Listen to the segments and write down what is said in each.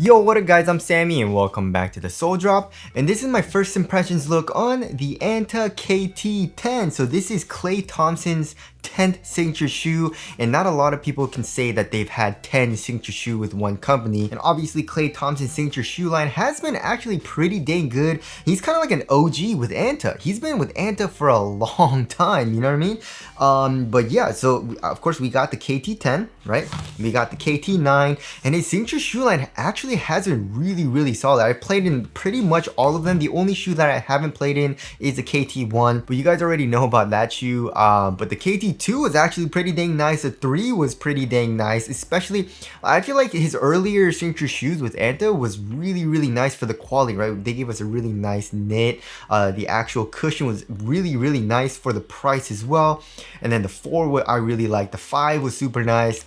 Yo, what up guys, I'm Sammy and welcome back to the Soul Drop, and this is my first impressions look on the Anta KT 10. So this is Klay Thompson's 10th signature shoe, and not a lot of people can say that they've had 10 signature shoe with one company. And obviously Klay Thompson's signature shoe line has been actually pretty dang good. He's kind of like an OG with Anta. He's been with Anta for a long time, you know what I mean? But yeah, so of course we got the KT 10, right? We got the KT 9, and his signature shoe line actually has been really solid. I've played in pretty much all of them. The only shoe that I haven't played in is the KT 1, but you guys already know about that shoe. But the KT 2 was actually pretty dang nice. The 3 was pretty dang nice, especially I feel like his earlier signature shoes with Anta was really nice for the quality, right? They gave us a really nice knit. The actual cushion was really nice for the price as well. And then the 4 I really liked. The 5 was super nice.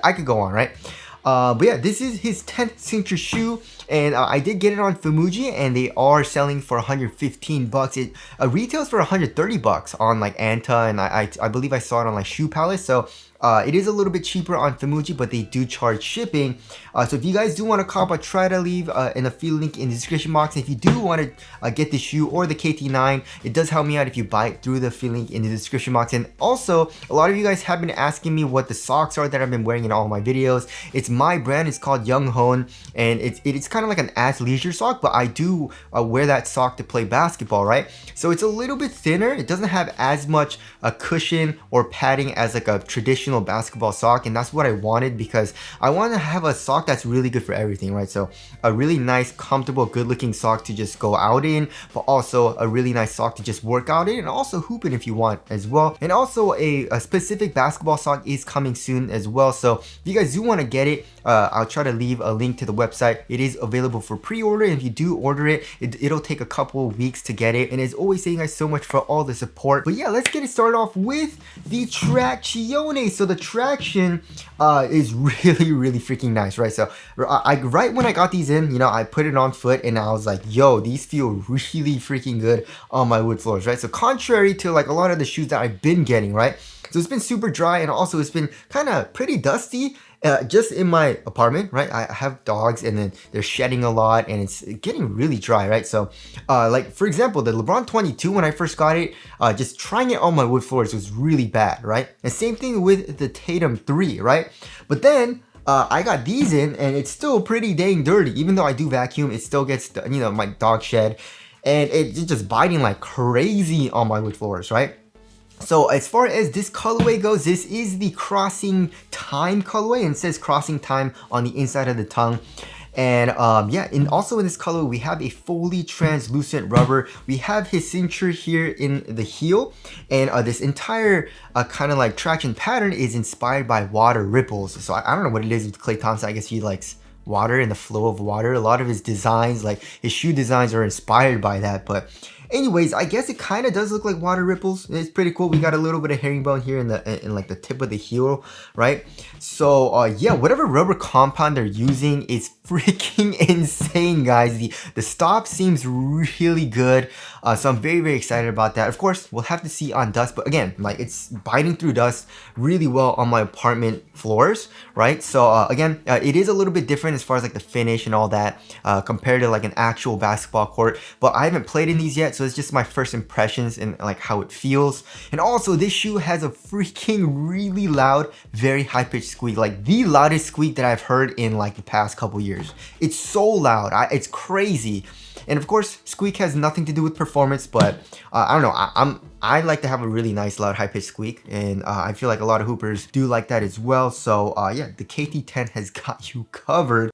I could go on, right? But yeah, this is his 10th signature shoe, and I did get it on Famuji, and they are selling for 115 bucks. It retails for 130 bucks on like Anta, and I believe I saw it on like Shoe Palace. So it is a little bit cheaper on Famuji, but they do charge shipping. So if you guys do want to cop, I try to leave an affiliate link in the description box. And if you do want to get the shoe or the KT9, it does help me out if you buy it through the affiliate link in the description box. And also, a lot of you guys have been asking me what the socks are that I've been wearing in all my videos. It's my brand. It's called Young Hone, and it's kind of like an athleisure sock, but I do wear that sock to play basketball, right? So it's a little bit thinner. It doesn't have as much a cushion or padding as like a traditional basketball sock, and that's what I wanted because I want to have a sock that's really good for everything, right? So a really nice, comfortable, good looking sock to just go out in, but also a really nice sock to just work out in and also hoop in if you want as well. And also a specific basketball sock is coming soon as well. So if you guys do want to get it, I'll try to leave a link to the website. It is available for pre-order, and if you do order it, it'll take a couple of weeks to get it. And as always, thank you guys so much for all the support. But yeah, let's get it started off with the Traction. So the Traction is really freaking nice, right? So right when I got these in, you know, I put it on foot and I was like, yo, these feel really freaking good on my wood floors, right? So contrary to like a lot of the shoes that I've been getting, right? So it's been super dry, and also it's been kind of pretty dusty. Just in my apartment, right? I have dogs, and then they're shedding a lot, and it's getting really dry, right? So like for example, the LeBron 22, when I first got it, just trying it on my wood floors was really bad, right? And same thing with the Tatum 3, right? But then I got these in, and it's still pretty dang dirty. Even though I do vacuum, it still gets, you know, my dog shed, and it's just biting like crazy on my wood floors, right? So as far as this colorway goes, this is the Crossing Time colorway, and it says Crossing Time on the inside of the tongue. And yeah, and also in this color we have a fully translucent rubber. We have his signature here in the heel, and this entire kind of like traction pattern is inspired by water ripples. So I don't know what it is with Klay Thompson. I guess he likes water and the flow of water. A lot of his designs, like his shoe designs, are inspired by that. But anyways, I guess it kind of does look like water ripples. It's pretty cool. We got a little bit of herringbone here in like the tip of the heel, right? So yeah, whatever rubber compound they're using is freaking insane, guys. The stop seems really good. So I'm very excited about that. Of course, we'll have to see on dust, but again, like it's biting through dust really well on my apartment floors, right? So again, it is a little bit different as far as like the finish and all that compared to like an actual basketball court, but I haven't played in these yet, so it's just my first impressions and like how it feels. And also this shoe has a freaking really loud, very high-pitched squeak, like the loudest squeak that I've heard in like the past couple years. It's so loud, it's crazy. And of course, squeak has nothing to do with performance, but I don't know, I like to have a really nice loud high-pitched squeak, and I feel like a lot of hoopers do like that as well. So yeah, the KT10 has got you covered.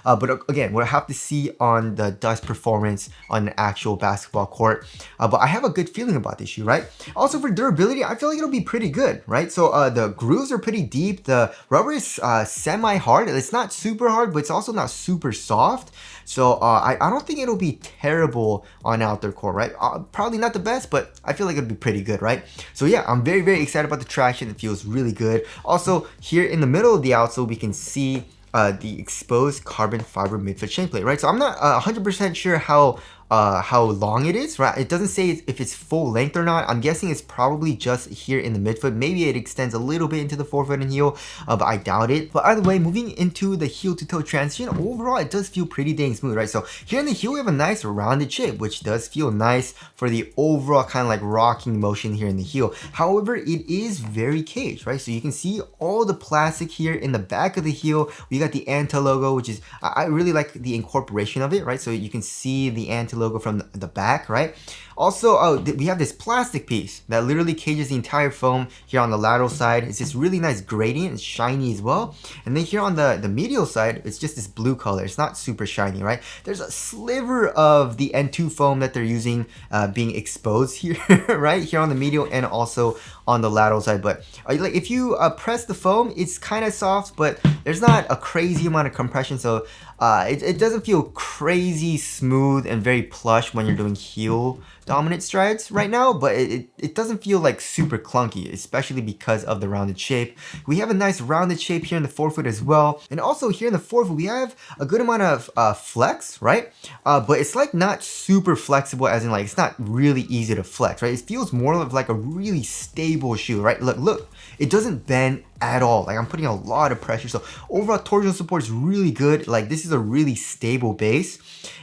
But again, we'll have to see on the dust performance on an actual basketball court. But I have a good feeling about this shoe, right? Also for durability, I feel like it'll be pretty good, right? So the grooves are pretty deep. The rubber is semi-hard. It's not super hard, but it's also not super soft. So I don't think it'll be terrible on outdoor court, right? Probably not the best, but I feel like it'll be pretty good, right? So yeah, I'm very excited about the traction. It feels really good. Also, here in the middle of the outsole, we can see the exposed carbon fiber midfoot shin plate, right? So I'm not 100% sure how long it is, right? It doesn't say if it's full length or not. I'm guessing it's probably just here in the midfoot. Maybe it extends a little bit into the forefoot and heel, but I doubt it. But either way, moving into the heel to toe transition, overall it does feel pretty dang smooth, right? So here in the heel we have a nice rounded shape, which does feel nice for the overall kind of like rocking motion here in the heel. However, it is very caged, right? So you can see all the plastic here in the back of the heel. We got the Anta logo, which is, I really like the incorporation of it, right? So you can see the Anta logo from the back, right? Also, we have this plastic piece that literally cages the entire foam here on the lateral side. It's this really nice gradient. It's shiny as well. And then here on the medial side, it's just this blue color. It's not super shiny, right? There's a sliver of the N2 foam that they're using being exposed here, right? Here on the medial and also on the lateral side. But like if you press the foam, it's kind of soft, but there's not a crazy amount of compression. So it doesn't feel crazy smooth and very plush when you're doing heel dominant strides right now, but it doesn't feel like super clunky, especially because of the rounded shape. We have a nice rounded shape here in the forefoot as well. And also here in the forefoot, we have a good amount of flex, right? But it's like not super flexible, as in like, it's not really easy to flex, right? It feels more of like a really stable shoe, right? Look, it doesn't bend at all. Like I'm putting a lot of pressure. So overall torsional support is really good. Like this is a really stable base.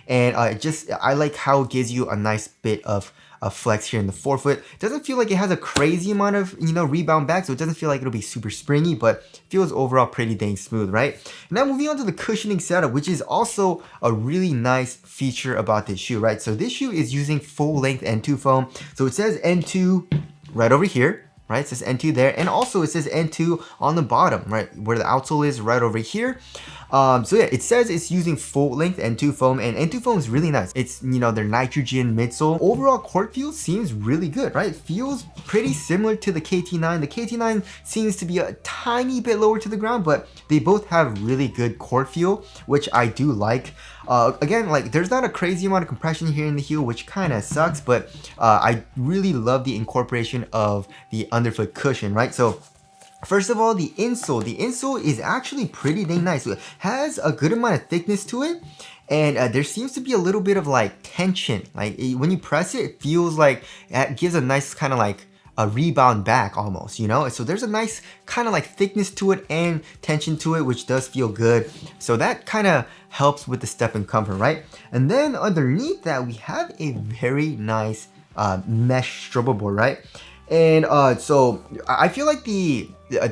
And I like how it gives you a nice bit of flex here in the forefoot. It doesn't feel like it has a crazy amount of, rebound back, so it doesn't feel like it'll be super springy, but it feels overall pretty dang smooth, right? Now moving on to the cushioning setup, which is also a really nice feature about this shoe, right? So this shoe is using full length N2 foam. So it says N2 right over here. Right, it says N2 there, and also it says N2 on the bottom, right, where the outsole is right over here. So yeah, it says it's using full length N2 foam, and N2 foam is really nice. It's, their nitrogen midsole. Overall court feel seems really good, right? It feels pretty similar to the KT9. The KT9 seems to be a tiny bit lower to the ground, but they both have really good court feel, which I do like. Again, like there's not a crazy amount of compression here in the heel, which kind of sucks, but I really love the incorporation of the underfoot cushion, right? So first of all, the insole is actually pretty dang nice. So it has a good amount of thickness to it, and there seems to be a little bit of like tension. Like when you press it, it feels like it gives a nice kind of like a rebound back almost, So there's a nice kind of like thickness to it and tension to it, which does feel good. So that kind of helps with the step and comfort, right? And then underneath that, we have a very nice mesh struggle board, right? And so I feel like the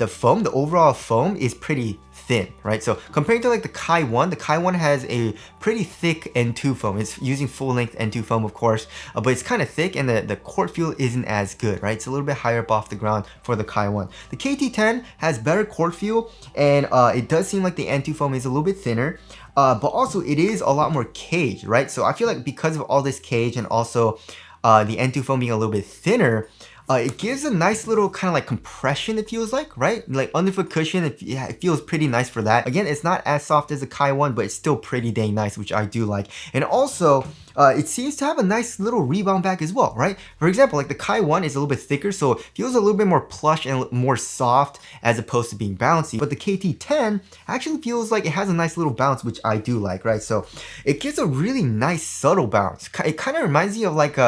foam, the overall foam is pretty thin, right? So compared to like the Kai 1, the Kai 1 has a pretty thick N2 foam. It's using full length N2 foam, of course, but it's kind of thick, and the court feel isn't as good, right? It's a little bit higher up off the ground for the Kai 1. The KT10 has better court feel, and it does seem like the N2 foam is a little bit thinner, but also it is a lot more caged, right? So I feel like because of all this cage and also the N2 foam being a little bit thinner, it gives a nice little kind of like compression, it feels like, right? Like underfoot cushion, it feels pretty nice for that. Again, it's not as soft as the Kai 1, but it's still pretty dang nice, which I do like. And also, it seems to have a nice little rebound back as well, right? For example, like the Kai 1 is a little bit thicker, so it feels a little bit more plush and more soft as opposed to being bouncy. But the KT10 actually feels like it has a nice little bounce, which I do like, right? So it gives a really nice subtle bounce. It kind of reminds me of like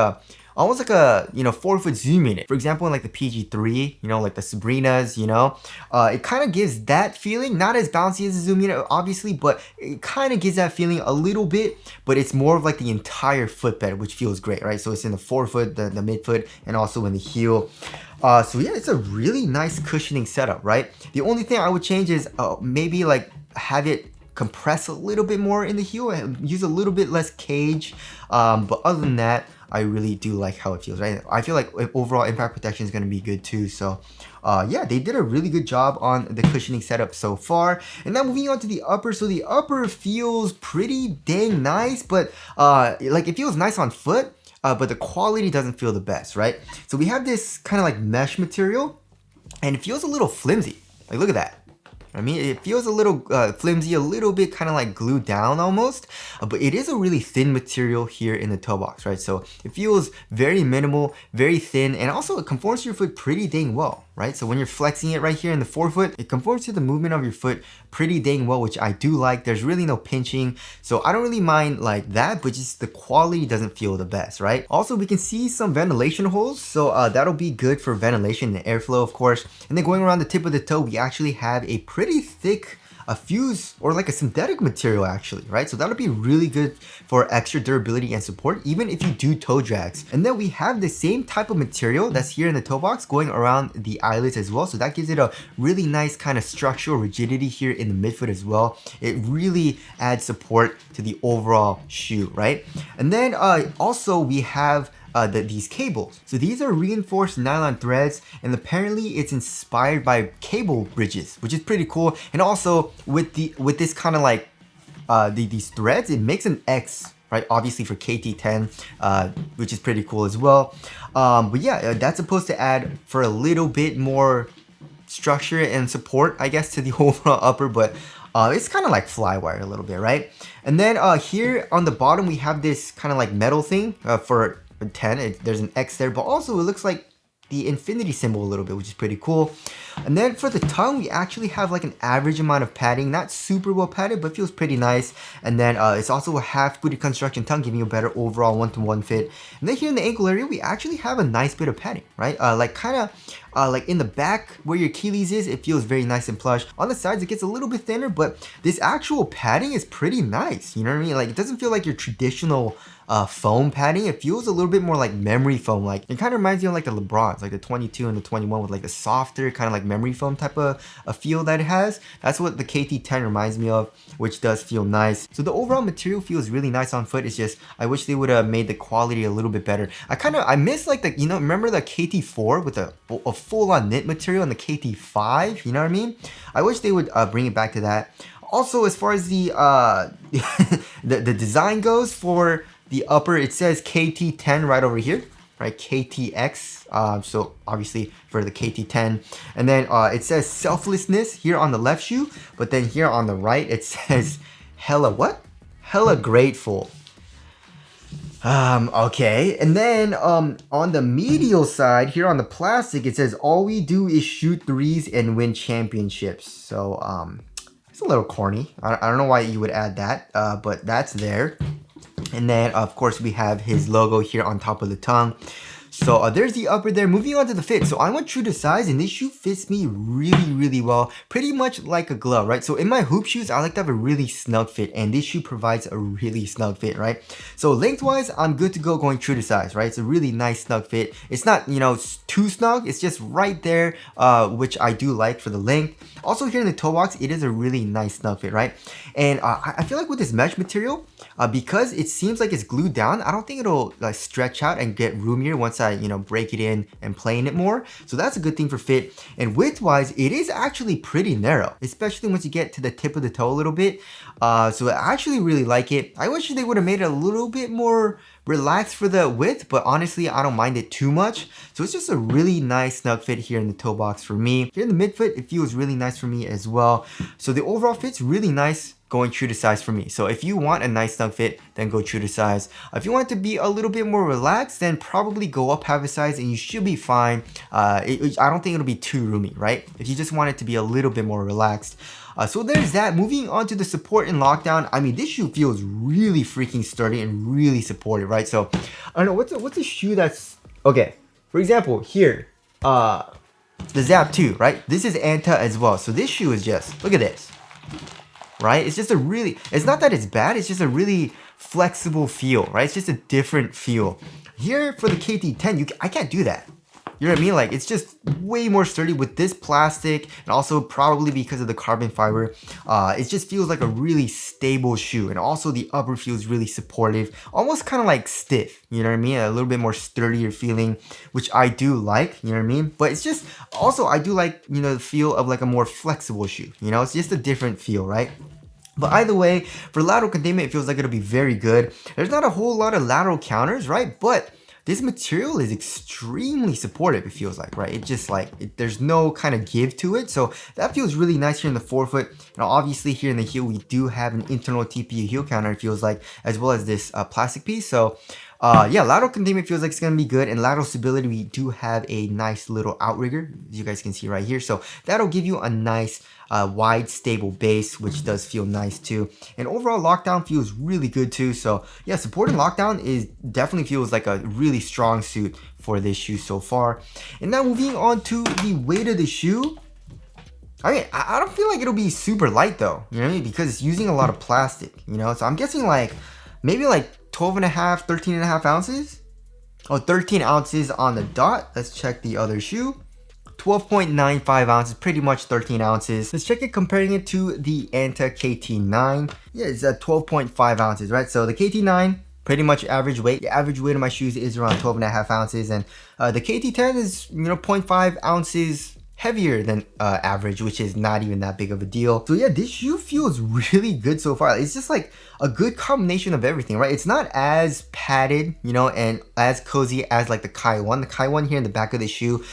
almost like a, forefoot zoom unit. For example, in like the PG3, like the Sabrinas, it kind of gives that feeling, not as bouncy as a zoom unit, obviously, but it kind of gives that feeling a little bit, but it's more of like the entire footbed, which feels great, right? So it's in the forefoot, the midfoot, and also in the heel. So yeah, it's a really nice cushioning setup, right? The only thing I would change is maybe like have it compress a little bit more in the heel and use a little bit less cage. But other than that, I really do like how it feels, right? I feel like overall impact protection is going to be good too. So yeah, they did a really good job on the cushioning setup so far. And now moving on to the upper. So the upper feels pretty dang nice, but like it feels nice on foot, but the quality doesn't feel the best, right? So we have this kind of like mesh material, and it feels a little flimsy. Like look at that. I mean, it feels a little flimsy, a little bit kind of like glued down almost, but it is a really thin material here in the toe box, right? So it feels very minimal, very thin, and also it conforms to your foot pretty dang well, right? So when you're flexing it right here in the forefoot, it conforms to the movement of your foot pretty dang well, which I do like. There's really no pinching, so I don't really mind like that, but just the quality doesn't feel the best, right? Also, we can see some ventilation holes, so that'll be good for ventilation and airflow, of course. And then going around the tip of the toe, we actually have a pretty thick fuse or like a synthetic material actually, right? So that'll be really good for extra durability and support even if you do toe drags. And then we have the same type of material that's here in the toe box going around the eyelets as well, so that gives it a really nice kind of structural rigidity here in the midfoot as well. It really adds support to the overall shoe, right? And then also we have these cables. So these are reinforced nylon threads, and apparently it's inspired by cable bridges, which is pretty cool. And also with this kind of like these threads, it makes an X, right? Obviously for KT10, which is pretty cool as well. But yeah, that's supposed to add for a little bit more structure and support, I guess, to the overall upper, but it's kind of like flywire a little bit, right? And then here on the bottom, we have this kind of like metal thing for 10. There's an X there, but also it looks like the infinity symbol a little bit, which is pretty cool. And then for the tongue, we actually have like an average amount of padding, not super well padded, but feels pretty nice. And then it's also a half booty construction tongue, giving you a better overall one-to-one fit. And then here in the ankle area, we actually have a nice bit of padding, right? Like kind of like in the back where your Achilles is, it feels very nice and plush. On the sides, it gets a little bit thinner, but this actual padding is pretty nice. You know what I mean? Like it doesn't feel like your traditional foam padding. It feels a little bit more like memory foam. Like it kind of reminds you of like the LeBrons, like the 22 and the 21 with like a softer kind of like memory foam type of a feel that it has. That's what the KT10 reminds me of, which does feel nice. So the overall material feels really nice on foot. It's just, I wish they would have made the quality a little bit better. I miss like the, you know, remember the KT4 with a full on knit material and the KT5, you know what I mean? I wish they would bring it back to that. Also, as far as the the design goes for the upper, it says KT10 right over here, right? KTX, so obviously for the KT10. And then it says selflessness here on the left shoe, but then here on the right, it says hella what? Hella grateful. Okay, and then on the medial side here on the plastic, it says all we do is shoot threes and win championships. So it's a little corny. I don't know why you would add that, but that's there. And then of course we have his logo here on top of the tongue. So there's the upper there. Moving on to the fit. So I went true to size, and this shoe fits me really, really well. Pretty much like a glove, right? So in my hoop shoes, I like to have a really snug fit, and this shoe provides a really snug fit, right? So lengthwise, I'm good to go going true to size, right? It's a really nice snug fit. It's not, you know, too snug. It's just right there, which I do like for the length. Also here in the toe box, it is a really nice snug fit, right? And I feel like with this mesh material, because it seems like it's glued down, I don't think it'll like stretch out and get roomier once I, you know, break it in and play in it more. So that's a good thing for fit. And width wise, it is actually pretty narrow, especially once you get to the tip of the toe a little bit. So I actually really like it. I wish they would have made it a little bit more relaxed for the width, but honestly, I don't mind it too much. So it's just a really nice snug fit here in the toe box for me. Here in the midfoot, it feels really nice for me as well. So the overall fit's really nice going true to size for me. So if you want a nice snug fit, then go true to size. If you want it to be a little bit more relaxed, then probably go up half a size and you should be fine. I don't think it'll be too roomy, right? If you just want it to be a little bit more relaxed. So there's that. Moving on to the support and lockdown. I mean, this shoe feels really freaking sturdy and really supportive, right? So I don't know, what's a shoe that's, okay, for example, here, the Zap 2, right? This is Anta as well. So this shoe is just, look at this, right? It's just a really, it's not that it's bad, it's just a really flexible feel, right? It's just a different feel. Here for the KT10, I can't do that. You know what I mean? Like, it's just way more sturdy with this plastic, and also probably because of the carbon fiber. It just feels like a really stable shoe, and also the upper feels really supportive, almost kind of like stiff. You know what I mean? A little bit more sturdier feeling, which I do like. You know what I mean? But it's just also I do like, you know, the feel of like a more flexible shoe. You know, it's just a different feel, right? But either way, for lateral containment, it feels like it'll be very good. There's not a whole lot of lateral counters, right? But this material is extremely supportive, it feels like, right? It just like, there's no kind of give to it. So that feels really nice here in the forefoot. And obviously here in the heel, we do have an internal TPU heel counter, it feels like, as well as this plastic piece. So yeah, lateral containment feels like it's gonna be good, and lateral stability, we do have a nice little outrigger, as you guys can see right here. So that'll give you a nice wide stable base, which does feel nice too. And overall lockdown feels really good too. So yeah, support and lockdown is definitely feels like a really strong suit for this shoe so far. And now moving on to the weight of the shoe. I mean, I don't feel like it'll be super light though, you know what I mean? Because it's using a lot of plastic, you know? So I'm guessing like maybe like 12 and a half, 13 and a half ounces. Oh, 13 ounces on the dot. Let's check the other shoe. 12.95 ounces, pretty much 13 ounces. Let's check it comparing it to the Anta KT9. Yeah, it's at 12.5 ounces, right? So the KT9, pretty much average weight. The average weight of my shoes is around 12 and a half ounces. And the KT10 is, you know, 0.5 ounces heavier than average, which is not even that big of a deal. So yeah, this shoe feels really good so far. It's just like a good combination of everything, right? It's not as padded, you know, and as cozy as like the Kai 1. The Kai 1 here in the back of the shoe,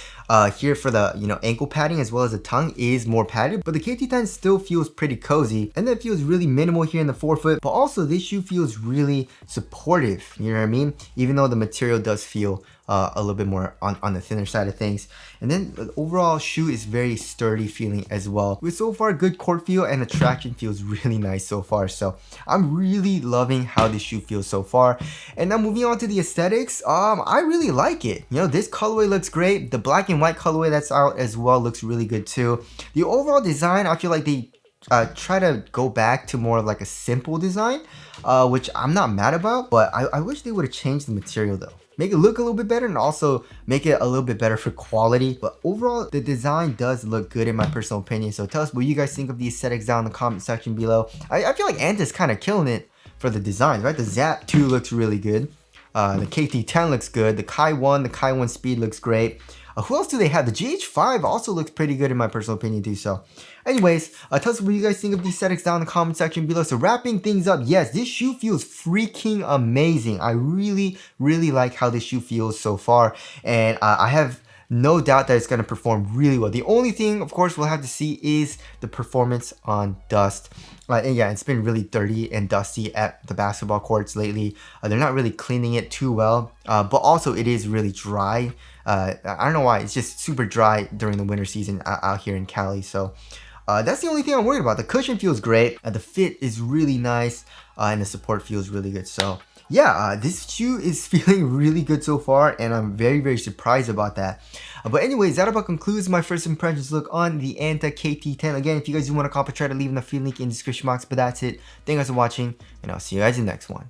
here for the, you know, ankle padding as well as the tongue is more padded, but the KT10 still feels pretty cozy, and then it feels really minimal here in the forefoot. But also this shoe feels really supportive, you know what I mean? Even though the material does feel a little bit more on the thinner side of things. And then the overall shoe is very sturdy feeling as well. With so far good court feel, and the traction feels really nice so far. So I'm really loving how this shoe feels so far. And now moving on to the aesthetics, I really like it. You know, this colorway looks great. The black and white colorway that's out as well looks really good too. The overall design, I feel like they try to go back to more of like a simple design, which I'm not mad about, but I wish they would have changed the material though. Make it look a little bit better, and also make it a little bit better for quality. But overall, the design does look good in my personal opinion. So tell us what you guys think of the aesthetics down in the comment section below. I feel like Anta's kind of killing it for the designs, right? The Zap 2 looks really good. The KT10 looks good. The Kai 1, the Kai 1 Speed looks great. Who else do they have? The GH5 also looks pretty good in my personal opinion too. So anyways, tell us what you guys think of these aesthetics down in the comment section below. So wrapping things up, yes, this shoe feels freaking amazing. I really, really like how this shoe feels so far. And I have no doubt that it's going to perform really well. The only thing, of course, we'll have to see is the performance on dust. And yeah, it's been really dirty and dusty at the basketball courts lately. They're not really cleaning it too well, but also it is really dry. I don't know why, it's just super dry during the winter season out here in Cali. So that's the only thing I'm worried about. The cushion feels great, the fit is really nice, and the support feels really good. So yeah, this shoe is feeling really good so far, and I'm very, very surprised about that. But anyways, that about concludes my first impressions look on the Anta KT10. Again, if you guys do want to copy, try to leave in the free link in the description box. But that's it. Thank you guys for watching, and I'll see you guys in the next one.